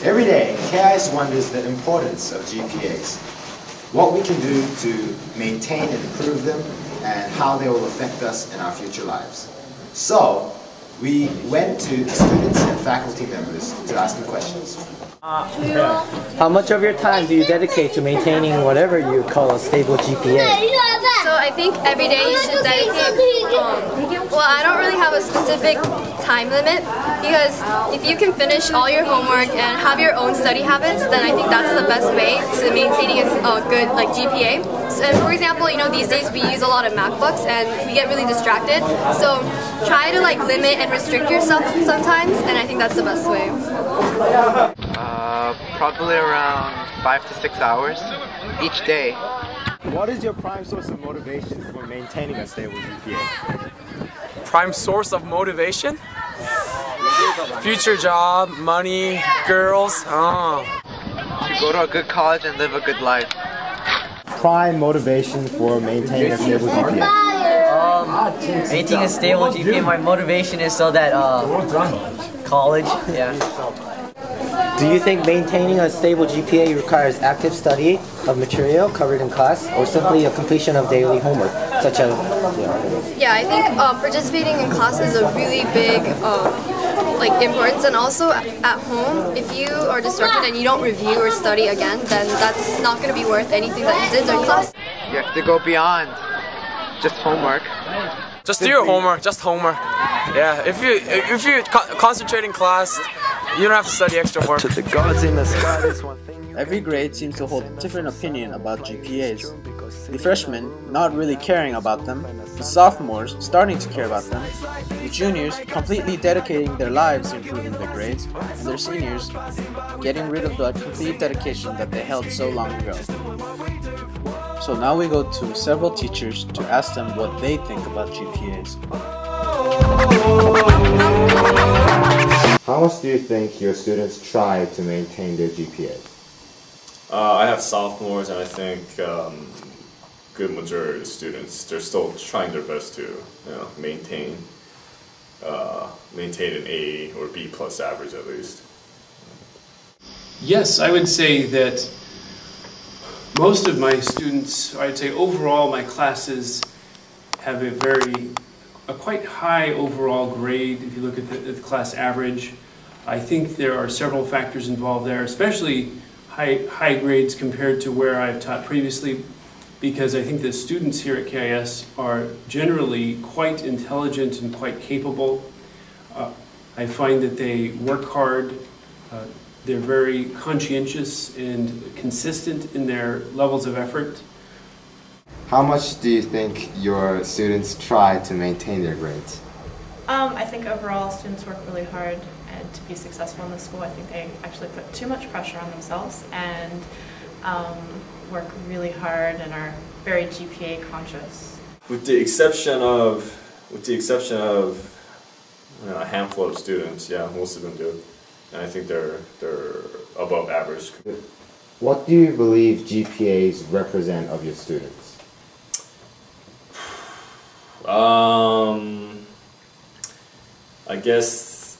Every day, KIS wonders the importance of GPAs, what we can do to maintain and improve them, and how they will affect us in our future lives. So, we went to the students and faculty members to ask them questions. How much of your time do you dedicate to maintaining whatever you call a stable GPA? So I think every day you should dedicate, well, I don't really have a specific time limit, because if you can finish all your homework and have your own study habits, then I think that's the best way to maintaining a good GPA. So, for example, these days we use a lot of MacBooks and we get really distracted. So try to limit and restrict yourself sometimes, and I think that's the best way. Probably around 5 to 6 hours each day. What is your prime source of motivation for maintaining a stable GPA? Prime source of motivation? Future job, money, girls. To go to a good college and live a good life. Prime motivation for maintaining a stable GPA? Maintaining a stable GPA, my motivation is so that college, yeah. Do you think maintaining a stable GPA requires active study of material covered in class, or simply a completion of daily homework, such as... Yeah, I think participating in class is a really big importance, and also at home, if you are distracted and you don't review or study again, then that's not going to be worth anything that you did during class. You have to go beyond just homework. Just do your homework, just homework. Yeah, if you concentrate in class, you don't have to study extra work. To the gods in the sky, this one thing. Every grade seems to hold a different opinion about GPAs. The freshmen not really caring about them, the sophomores starting to care about them, the juniors completely dedicating their lives to improving their grades, and their seniors getting rid of the complete dedication that they held so long ago. So now we go to several teachers to ask them what they think about GPAs. How much do you think your students try to maintain their GPA? I have sophomores, and I think good majority of the students, they're still trying their best to maintain an A or B plus average at least. Yes, I would say that most of my students, I'd say overall my classes have a quite high overall grade if you look at the class average. I think there are several factors involved there, especially high grades compared to where I've taught previously, because I think the students here at KIS are generally quite intelligent and quite capable. I find that they work hard, they're very conscientious and consistent in their levels of effort. How much do you think your students try to maintain their grades? I think overall students work really hard, and to be successful in the school I think they actually put too much pressure on themselves and work really hard and are very GPA conscious. With the exception of a handful of students, yeah, most of them do. And I think they're above average. What do you believe GPAs represent of your students? I guess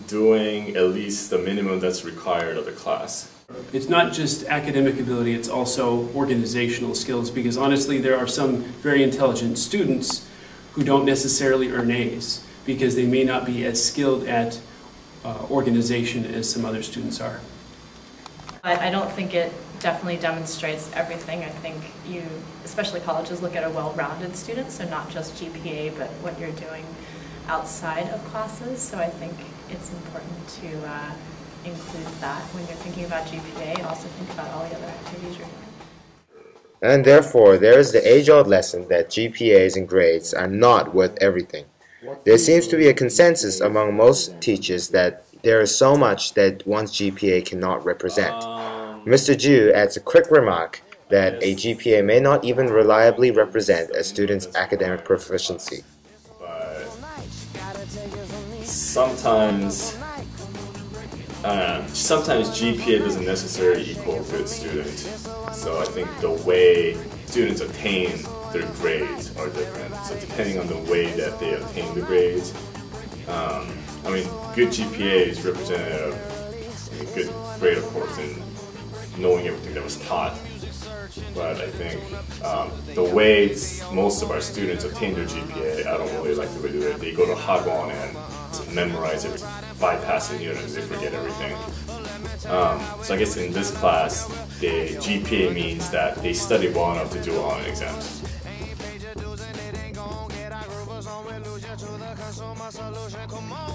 doing at least the minimum that's required of the class. It's not just academic ability, it's also organizational skills, because honestly there are some very intelligent students who don't necessarily earn A's because they may not be as skilled at organization as some other students are. I don't think it definitely demonstrates everything. I think especially colleges, look at a well-rounded student, so not just GPA, but what you're doing outside of classes. So I think it's important to include that when you're thinking about GPA, and also think about all the other activities you're doing. And therefore, there is the age-old lesson that GPAs and grades are not worth everything. There seems to be a consensus among most teachers that there is so much that one's GPA cannot represent. Mr. Ju adds a quick remark that a GPA may not even reliably represent a student's academic proficiency. But sometimes GPA doesn't necessarily equal a good student. So I think the way students attain their grades are different. So depending on the way that they obtain the grades, good GPA is representative good grade, of course, in knowing everything that was taught. But I think the way most of our students obtain their GPA, I don't really like the way they do it. They go to Hagwon and memorize it, bypass the units, they forget everything. So I guess in this class, the GPA means that they study well enough to do well on exams. Come on.